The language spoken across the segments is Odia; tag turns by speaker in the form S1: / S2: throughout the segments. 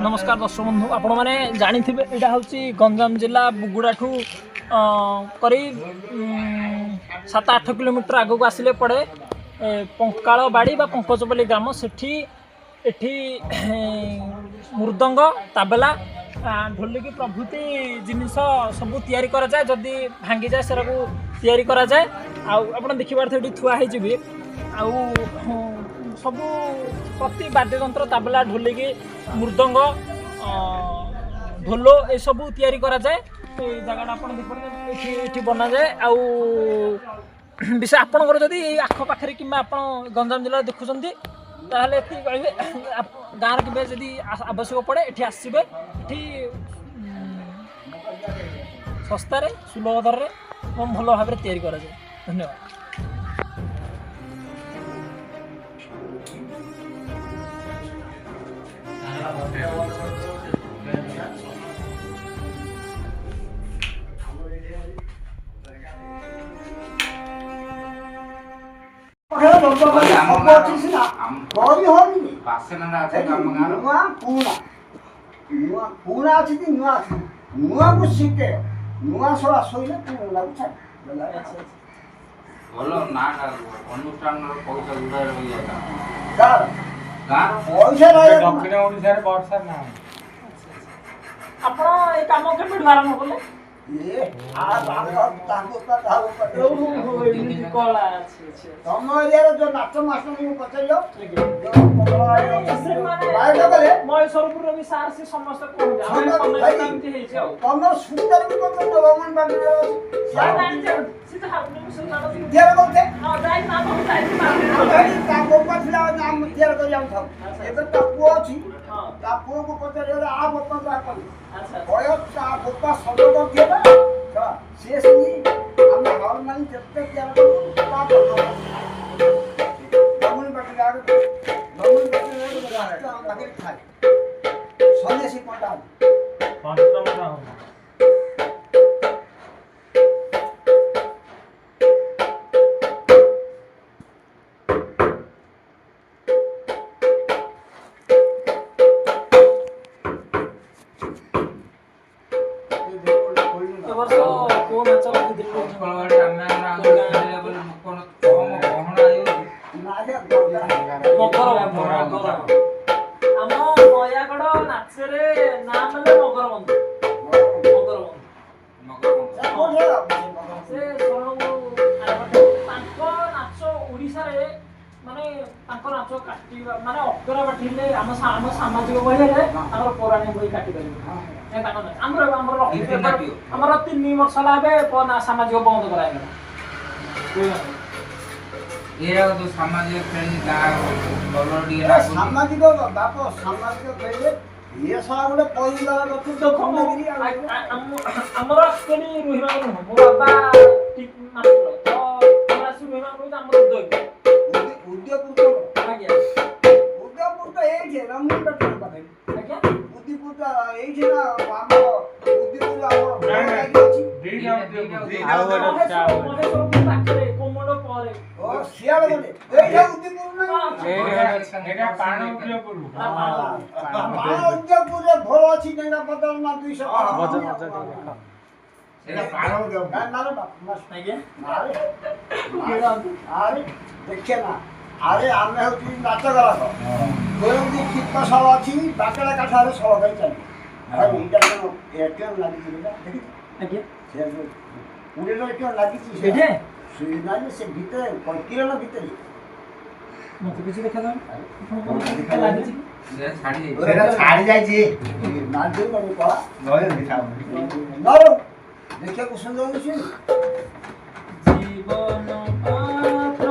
S1: नमस्कार दर्शक बंधु आपण मैंने जानी थे यहाँ हूँ गंजाम जिला बुगुड़ाठू करीब 7-8 किलोमीटर आगक आसिले पड़े पंकाल बाड़ी बा पंकजपल्ली ग्राम सेठी एठी मृदंग ताबला ढोलिकी प्रभृति जिनिस सब तैयारी करा जाए जदि भांगी जाए सेरा तैयारी करा जाए आप देखी पारे थुआ आउ सब प्रति वाद्ययंत्र ताबला ढोलिकी मृदंग ढोल ये सब तैयारी करा जाए जगह आप देखिए बना जाए आउ विशेष आपंकर जदि आखपाखे कि गंजाम जिला देखुं ताहले कहे गाँव के जदि आवश्यक पड़े ये आसबे ये सस्तार सुलभ दर में भल भाव तैयारी करा जाए। धन्यवाद।
S2: तम एरिया जो नाच मास्टर पचार
S1: महेश्वरपुर भी सार से समस्त
S2: तुम सुंदर भी गवर्नमेंट पुओ को पचार आ बापा गोपा सब शेष घर मानी जिते सन्यासी पंडा माने अक्षर बाटिले आम सामाजिक बहिरे आम पौराणिक बही काटि आमर 3 वर्ष है सामाजिक बंद कराइला सामाजिक बाप सामाजिक खेले ये सब गोटे परिवार आमर एक्चुअली रोहिमा नुह मो बाबा ठीक मास्टर तो आम रोहिमा को आम उद्योगपुर तो ये रंगीन पटना पाखे आज्ञा उदयपुर तो ये ना आम उदयपुर कोमोडो परे ओ सियाल गले ए उदयपुर ना पाण उदयपुर रे भल अछि नेना बदल ना 200 सेना पाण उदयपुर ना बाप आज्ञा अरे देखिए ना अरे आमे होती नाच गला गोरंदी कितना साल अछि बाकड़ा काठारे सब गई चली अरे इटा को एटीएम लागि छिला देखि आज्ञा से पुरे रो एटीएम लागि छि सेठे सुनानी से भीतर किरण भीतर मते किछि देखा जाय लागि छि से छाड़ी जाय छी ना दे बनी पड़ा नय दिखा नरो देखिए को सुंदर छी जीवन पात्र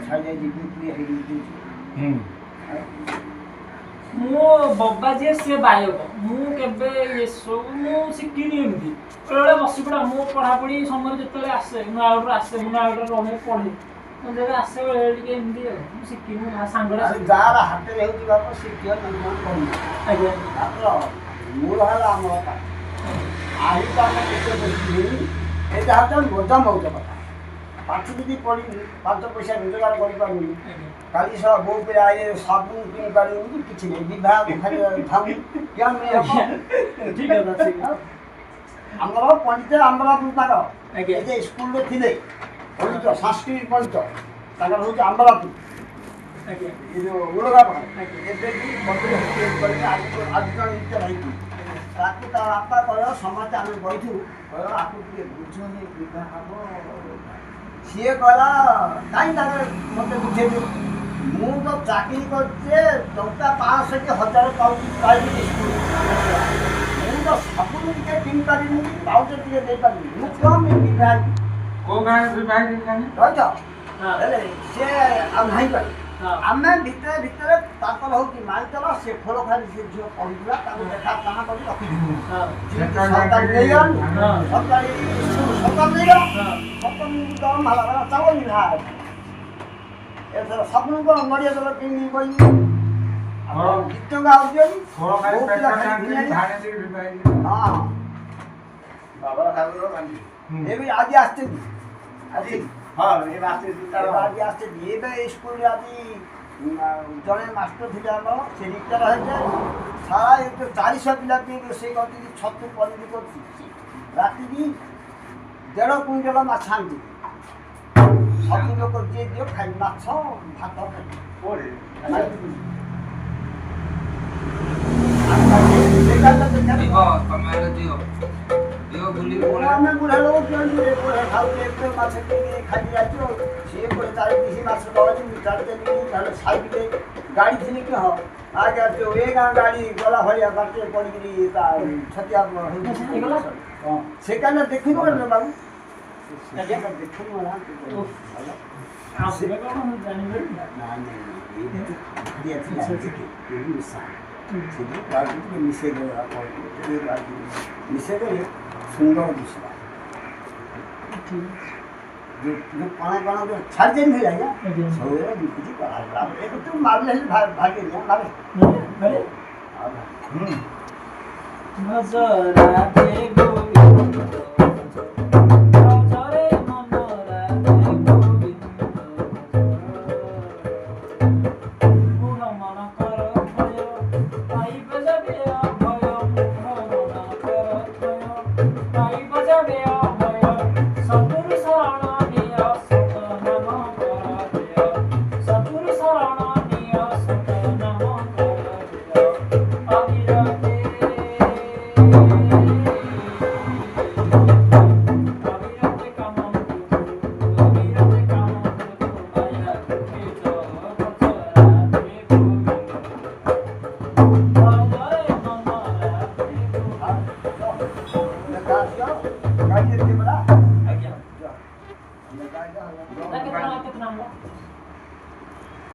S2: ଛାଡ଼ି ଯାଇଛି
S1: ମୋ ବାବା ଯିଏ ସିଏ ବାୟକ ମୁଁ କେବେ ଏସବୁ ମୁଁ ଶିଖିନି ଏମିତି ବେଳେବେଳେ ବସି ପଡ଼ା ମୁଁ ପଢ଼ାପଢ଼ି ସମୟରେ ଯେତେବେଳେ ଆସେ ମୁଁ ଆଉଟରେ ରହେ ପଢ଼େ ମୁଁ ଯେବେ ଆସେ ବେଳେ ଟିକେ ଏମିତି ଆଉ ମୁଁ ଶିଖିନି ମୋ ସାଙ୍ଗଟା
S2: ଯାହାର ହାତରେ ହେଉଛି ବାପ ସେ ଝିଅ ନିର୍ମାଣ କରୁନି
S1: ଆଜ୍ଞା
S2: ତାଙ୍କର ମୂଳ ହେଲା ଆମର ଆଜି ତ ଆମେ କେତେ ବୁଝିଲି ଏଇଟା ହେଉଛି ମଜା ମଉଜ କଥା ପାଠ ଯଦି ପଢ଼ିନି 5 ପଇସା ରୋଜଗାର କରିପାରୁନି କାଲି ସହ ବୋଉ ପିଲା ଆଇଲେ ସାବୁନ କିଣି ପାରିବୁନି କିଛି ନାହିଁ ବିବାହ ଖାଲି ଥାମୁ
S1: ଠିକ୍ ଅଛି
S2: ଆମର ପଣ୍ଡିତ ଆମ୍ବରାପୁର ତାଙ୍କ
S1: ଆଜ୍ଞା
S2: ଏ ଯେ ସ୍କୁଲରେ ଥିଲେ ପଣ୍ଡିତ ସାଂସ୍କୃତିକ ପଣ୍ଡିତ ତାଙ୍କର ହେଉଛି ଆମ୍ବରାପୁର
S1: ଆଜ୍ଞା
S2: ଏ ଯେଉଁ ଉଡ଼ଗା ପାଖରେ ଏବେ ବି ମନ୍ଦିର ଆଜି ଜଣେ ଇଚ୍ଛା ରହିଛି ତାକୁ ତା ବାପା କହିବ ସମସ୍ତେ ଆମେ ବଇଛୁ କହିବ ଆକୁ ଟିକେ ବୁଝୁନି ବିବାହ ହବ ସିଏ କହିଲା କାହିଁ ତାଙ୍କ ମୋତେ ବୁଝେଇଛୁ ମୁଁ ତ ଚାକିରି କରିଛି ଟଙ୍କା 500 କି 1000 ପାଉଛି ପାଇବି ସ୍କୁଲ ମୁଁ ତ ସବୁଦିନ ଟିକେ କିଣି ପାରିବିନି ପାଉଛ ଟିକେ ଦେଇପାରିବି ମୁଁ କ'ଣ ବିବାହ
S3: କୋଉ ଗାଁରେ ବିବାହ
S2: ରହିଛ ହେଲେ ସିଏ ଆଉ ନାହିଁ ପାରି ଆମେ ଭିତରେ ତାଙ୍କର ହେଉଛି ମାଇତର ସେ ଖୋଳ ଖାଲି ସେ ଝିଅ ପଢ଼ୁଥିଲା ତାକୁ ଦେଖା ଚାହା କରି ରଖିଥିଲୁ ସରକାର ନେଇଗଲୁ ସରକାରୀ ସରକାର ନେଇଗଲା ସପ୍ତମୀ ଦରମା ହେଲା ଚାଉଳ ବିବାହ ଏଥର ସବୁଙ୍କ ନଡ଼ିଆ ତେଲ କିଣି ବହି ଗୀତ ଗାଉଛି ହଁ ଏବେ ଆଜି ଆସିଛନ୍ତି ଆଜି ଆଜି ଆସିଛନ୍ତି ଏବେ ସ୍କୁଲରେ ଆଜି ଜଣେ ମାଷ୍ଟର ଥିଲେ ଆମର ସେ ରିଟାୟାର ହେଇছে ସାରା 400 ପିଲା ପାଇଁ ରୋଷେଇ କରୁଛନ୍ତି ଛତୁ ପନିର କରୁଛି ରାତିକି 1.5 କୁଇଣ୍ଟାଲ ମାଛ ଆଣିଛି ସବୁ ଲୋକ ଯିଏ ଦିଅ ଖାଇ ମାଛ ଭାତ ଆମେ ବୁଢ଼ା ଲୋକ କେମିତି ଖାଉଛୁ ଏତେ ମାଛ କିଣିକି ଖାଇ ଯାଉଛୁ ସିଏ 40 ମାଛ ଦଉଛି ସାଇଡ଼ରେ ଗାଡ଼ି ଥିଲେ କି ହଁ ଆଜ୍ଞା ଯୋଉ ଏ ଗାଁ ଗାଡ଼ି ଗଲା ଭଳିଆ ବାଟରେ ପଡ଼ିକିରି ତା ଛତିଆ ହଁ ସେ କାହିଁକି ଦେଖିବୁ ନା ବାବୁ ଦେଖିବୁ ନା ମିଶେଇଦେଲେ ସୁନ୍ଦର ଦିଶିଲା ଯେଉଁ ପାଣା ପାଣା ଯେଉଁ ଛାଡ଼ି ଦେଇଥିଲେ ଆଜ୍ଞା ସବୁବେଳେ ବିକୁଛି କରାହେଲା ଏବେ ତ ମାରିଲେ ହେଲେ ଭାଗି
S1: କେତେ